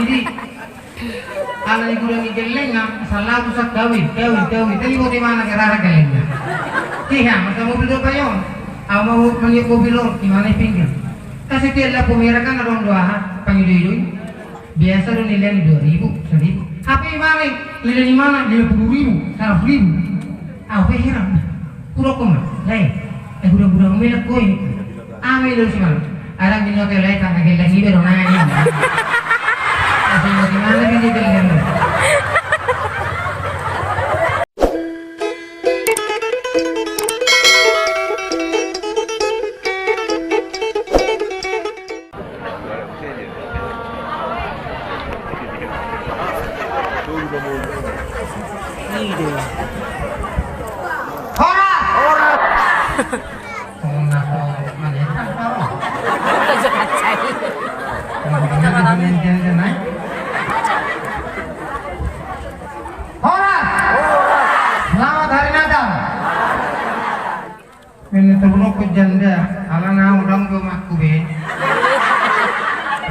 Jadi kalau ikulang igeleng nga salah ko sa kawin. Tadi mo di mana kerara gelengnya. Iya, masa mobil do pa yun. Ako mau mangyay mobil do, di mana pinggir. Kasi tila pumira ka na doon doha, pangiluy-luy. Biasa doon nila ni 2,000, 1,000. Apa yung mana? Nila ni mana? 50,000, 100,000. Ako heran. Puro ko man. Lai, budak-budak uminak ko ini. Amay doon si mana? Alam din nyo kayo lai, kakagilang ibe doon na yan. Kasi mo di mana pinigil mo. Selamat hari Natal. Ini terlalu kejanda. Alana udang go makku be.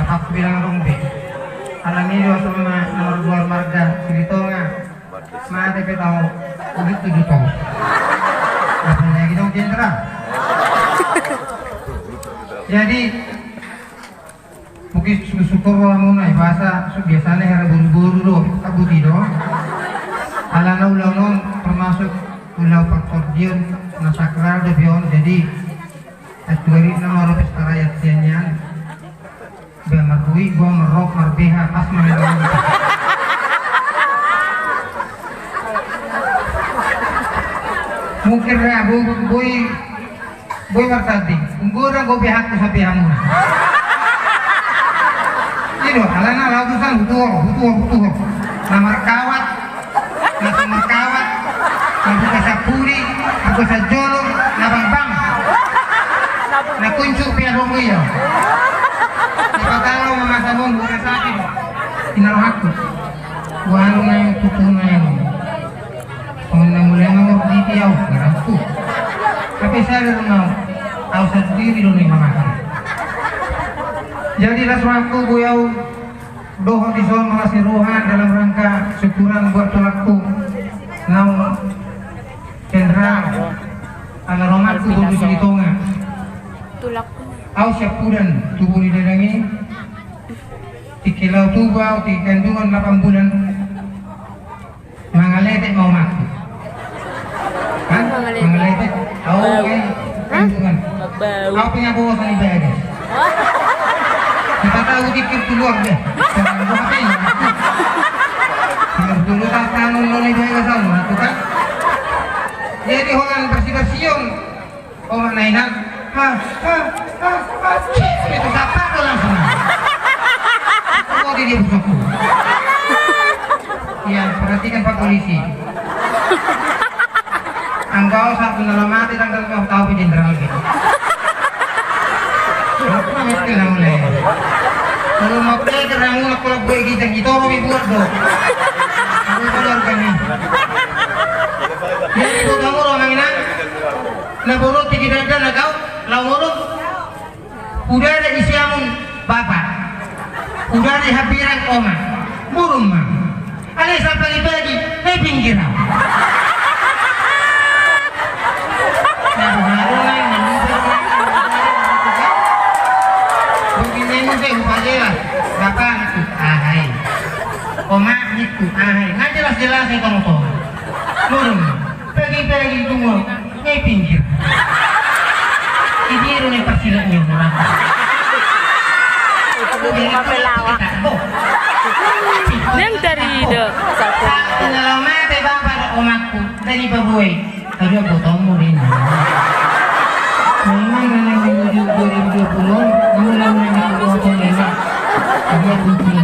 Aku bilang dong be. Alani dua sama nomor 2 marga Silitonga. Mati ke tahu. Udah 7 tahun. Katanya gitu jenderal. Jadi mungkin syukur muna bahasa biasanya hari buru-buru do kabuti do. Alana ulang termasuk ulang faktor dion nasakral do bion jadi atuari nama ro pesta rakyat sianyan. Ba marhui gua merok marbeha pas menang. Mungkin ya boy martadi. Ungguran go pihak ko sa pihak mo. Ino, alana lautusan butuh. Namar kawat, nabuka sa puri, nabuka sa jolo, nabang-bang. Nakuncu pihak mo iyo. Napatalo mamasa mo, buka sa akin. Tinaroh ako. Walo na yung tutunan na yun. Kung namulay nga mo dito yaw, garanto. Tapi saya rin aku sendiri loh nih mama. Jadi waktu beliau doa di zon mengasih rohan dalam rangka syukuran buat tolakku. Nau jenderal ala romatku dulu di tonga. Tulakku. Aku syapuran tubuh di dadangi. Tikilau tubau, di kandungan 8 bulan. Mangaletek mau maku. Hah? Mangaletek. Oh, kandungan. Kau punya bawa sana ibadah. Kita tahu dikit keluar deh. Jangan buat apa ini. Dulu tak kanun nol ibadah sana, tu kan? Jadi orang bersih-bersih, orang nainan, itu siapa tu langsung? Oh dia bersaku. Ya perhatikan Pak Polisi. Engkau satu mati dan kau tahu jenderal gitu. Apa mesti nak mulai? Kalau mau pergi kerana nak kalau pergi kita orang buat do. Aku keluar kami. Jadi tu kamu orang ini, nak buruk tiga ada nak kau, lau buruk. Udah ada isiamun bapak, udah ada habiran oma, burung mah. Ada siapa lagi? Pinggiran. Bapak itu ahai, oma itu ahai, nggak jelas itu ngomong. Turun, pergi tunggu, nggak pinggir. Ini rumah persilannya orang. Yang dari itu satu. Lama teh bapak omaku dari babuai, tadi aku tahu murid. Memang yang menuju 2020, namun yang dibuat ini dia bikin.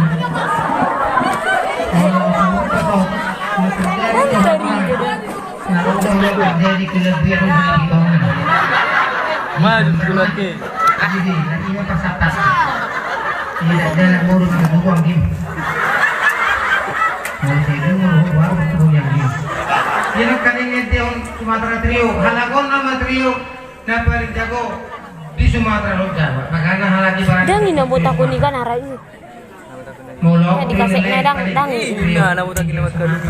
Jadi kelebihan dari tahun. Maju lagi. Jadi nantinya pas. Tidak ada nak ngurus kebuang game. Masih dulu baru turun yang game. Jadi kali ini tahun Sumatera Trio, halagon nama trio. Na paling jago di Sumatera Jawa. Makanya halagi barang. Dan inabot ako ni kan aray. Mulok Ya, dikasih medang, dang. Ina na buta kini mas kadung.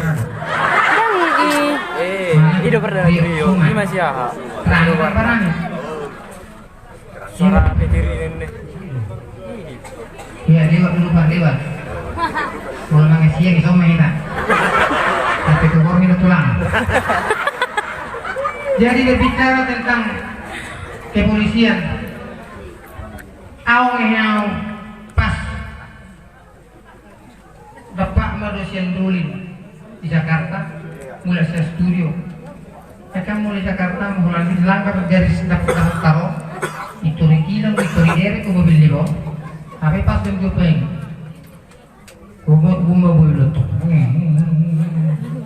Yang Hidup perdana trio. Ini masih ya. Terang parang. Suara petiri ini. Iya, lewat dulu Pak, lewat. Mulai mangesian iso main. Tapi tubuh ini tulang. Jadi berbicara tentang kepolisian, awal pas Bapak Madosian Dolin di Jakarta, mulai saya studio. Saya kan mulai Jakarta, mulai langkah garis dapat taruh itu rikilan, itu rigere, ke mobil di bawah. Tapi pas jam jopeng, gumba boleh tuh.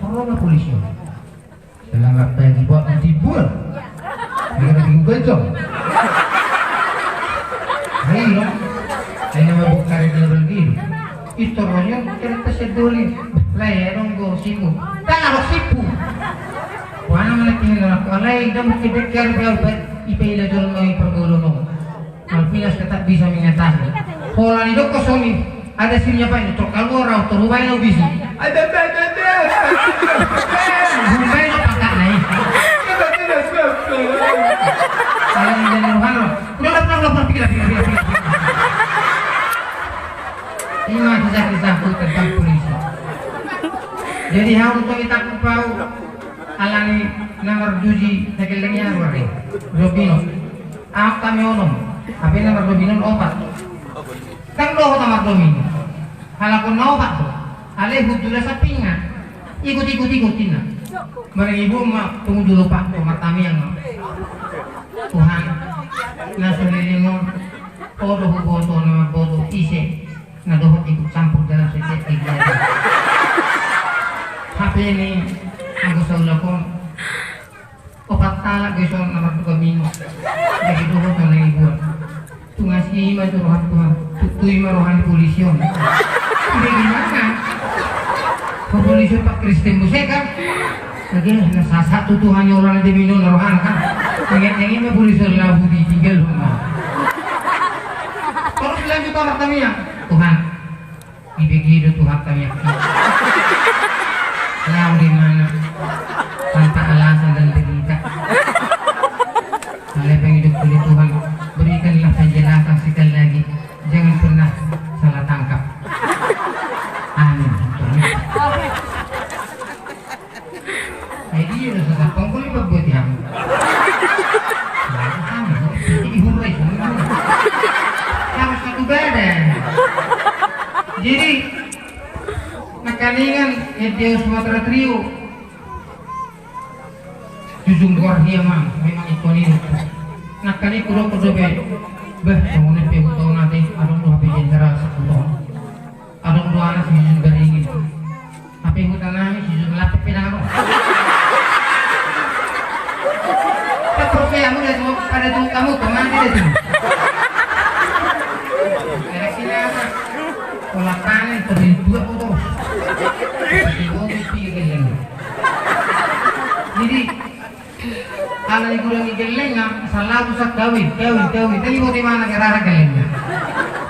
Tolong polisi. Selamat pagi buat tibur. Dia lagi gocong. Ayo, saya mau buka radio begini. Istornya kita sedulin. Lah nunggu simu. Tanah sipu. Wana mana tinggal aku. Alai dah mungkin dekar berapa ipela jual mai pergolong. Alpinas tetap bisa mengatasi. Pola itu kosong nih. Ada simnya pak ini. Truk kamu orang terubah yang bisi. Ada. Rumah itu pakai naik. Kalau ini jadi Rohano, udah lapar pikir. Ini kisah-kisahku tentang polisi. Jadi hal untuk kita kupau alani nomor juji sekelengnya luar Robino. Aku kami onom. Tapi nomor Robino opat. Kan doh nomor Robino. Kalau aku opat tuh, alih hutula sapingan. Ikutin. Mereka ibu mak tunggu dulu pak, matami yang Tuhan. Nasulilino, bodoh nama bodoh ise. Nadohot ikut campur dalam setiap kegiatan. HP ini aku saulakon opat talak besok nomor 2 minggu. Jadi dohot oleh ibu. Tungasih ima itu rohan Tuhan. Tutui rohan polisi. Ini gimana? Polisi Pak Kristen Buse kan? Lagi satu Tuhan yang orang di minum rohan kan? Pengen ini polisi labu ditinggal rumah. Terus lanjut orang kami ya. Tuhan, begitu Tuhan kami yakin. Kau di mana? Tanpa alasan dan berita. Oleh penghidup oleh Tuhan, berikanlah penjelasan sekali lagi. Jangan pernah salah tangkap. Amin. Jadi udah susah pengkul ini buat dia. Harus satu badan. Jadi nakalingan Edeo Sumatera Trio Jujung Gordia mang memang ikonik nakali kudo be bangunan pe utong nanti adong dua be jenderal sekuto adong dua anak sijun beringin tapi hutan nami sijun lapet pinang tapi kamu udah semua pada tuh kamu kemana dia tuh pola panen terjadi dua terus. Jadi kalau dikurangi gelengnya, salah pusat kawin. Tadi mau di mana kerana gelengnya?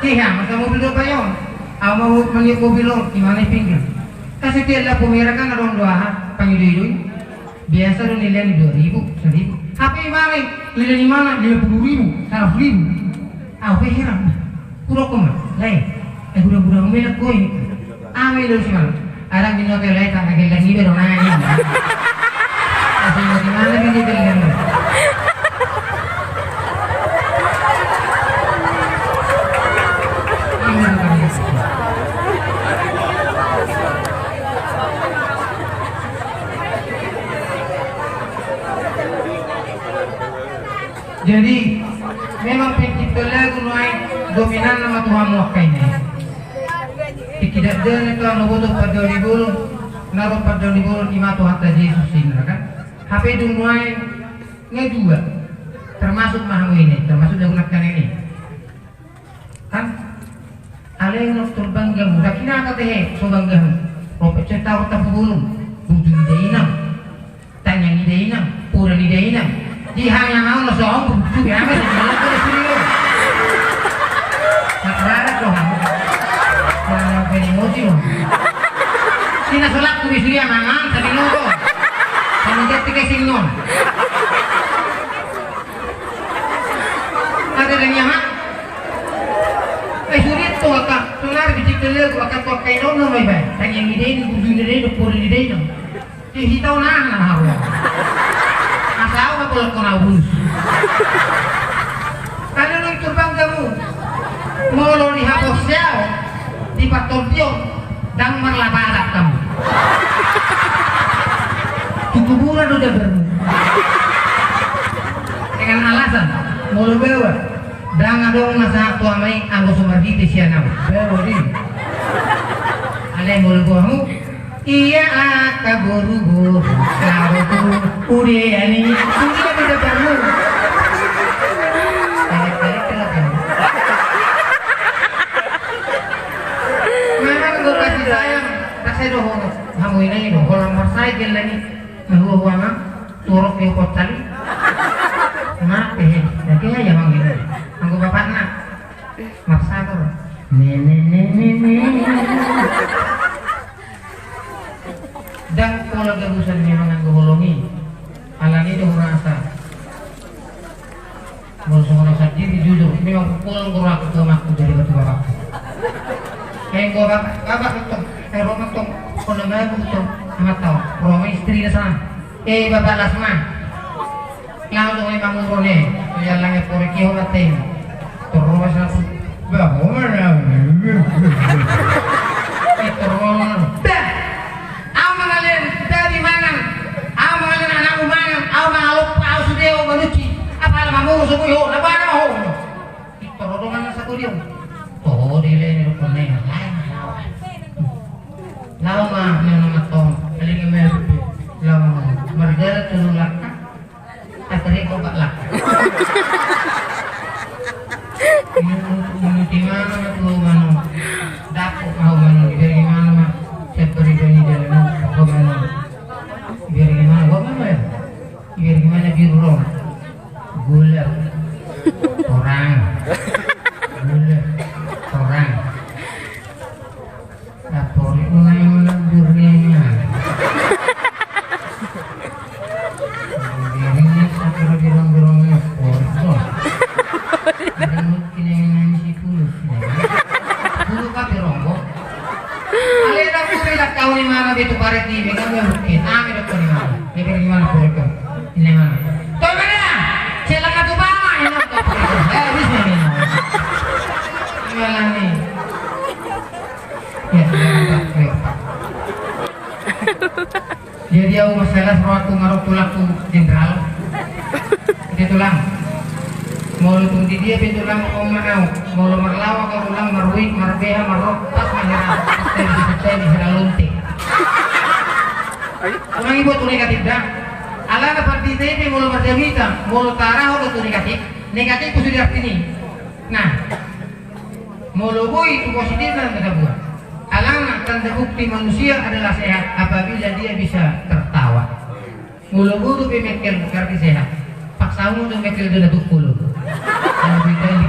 Iya, masa mobil dua payon. Aku mau melihat mobil lo di mana pinggir. Kasih dia lah pemirsa kan ada dua panggil biasa lo nilai 2.000, 1.000. Tapi mana nilai di mana 50.000, 100.000. Aku heran. Kurang kemana? Lain. Budak-budak melek koi. Ame dulu sih malam. Ada di hotel lain tak lagi lagi baru nanya. Asal di mana dia jalan? Jadi memang pencipta lagu naik dominan nama Tuhan muakainya. Tidak ada kalau nubuh pada libur, naruh pada libur lima Tuhan Yesus ini kan. HP dumai ngedua, termasuk mahu ini, termasuk digunakan ini. Kan? Alih nak terbangga, dah kena kata so bangga. Propet cerita orang pembulung, bujuk ide tanya ide pura ide Di hang yang mau soal bujuk ya, apa sih? Nak berada tuh. selak ku bisuya mangan sa minuto. Sa mga tika singnon. Ada lang niya ha? Ay sulit to ka. Tunar bitik tele ko ka to kay no may bay. Tanyang ide ni budu ni ide ko ide ide. Ti hitaw na hawa. Asaw ka pula ko na ubus. Kalau nung turbang kamu molo ni hapos siya di patobyo dang marlabarat kamu. Kukuburan udah bermu. Dengan alasan molo bawa dang adong nasa tua mai anggo sumardi te siya nam. Bawa di. Ale molo kamu iya kaburu-buru kaburu ude ani sudah udah bermu. Sayang, kasi do hamoy na yun, walang motorcycle lagi, nahuwa nga, turok yung kotali. Lagi aja bang ini, aku bapak nak, maksa ko. Dan kalau kebusan memang aku holongi, alani do rasa. Mau seorang sendiri jujur, memang pulang kurang ke rumahku jadi batu bapak. Kayak gua bapak betul, rumah betul, kalau mana betul, amat tahu, rumah istri di sana. Bapak Lasman, langsung memang urone, yang langit koreki orang ting, terus aku, bapak mana? Itu rumah, dah, aku mengalir dari mana? Aku mengalir anak mana? Aku mengalup, aku sudah aku menuci, apa namamu semua yo, apa namamu? Itu rodongan satu dia. Oh, dile ni rupane. Lama nama tong, aling mer. Lama margara tulak. Atari ko balak. Ini mana tu mano. Dako kau mano, dari mana mah? Separi dari jalan kau mano. Biar gimana? Kau mana ya? Biar gimana biru? Gula. Orang. Gula. Orang dapur itu yang duriannya dirinya sakura birong-birongnya porto ada mungkin yang nanti kulit dulu kah bironggo alih aku tidak tahu di mana itu paret ini kan mungkin amin itu di mana ini gimana porto ini mana tuh mana silakan tuh bang ini apa bisa nih gimana nih ya jadi aku masalah waktu ngaruh tulakku jenderal itu tulang mau lutung di dia pintulang omau mau lemar lawa kau ulang marwik marbeha marok tas menyerah saya bisa lunting orang ibu tuh negatif dah ala na parti ini mau lemar jamita mau tarah tuh negatif itu sudah ini nah Moloboi itu positif dalam kata buah. Alangkah tanda bukti manusia adalah sehat apabila dia bisa tertawa. Moloboi itu pemikir karena sehat. Paksamu untuk mikir dia tukul. Yang kita ini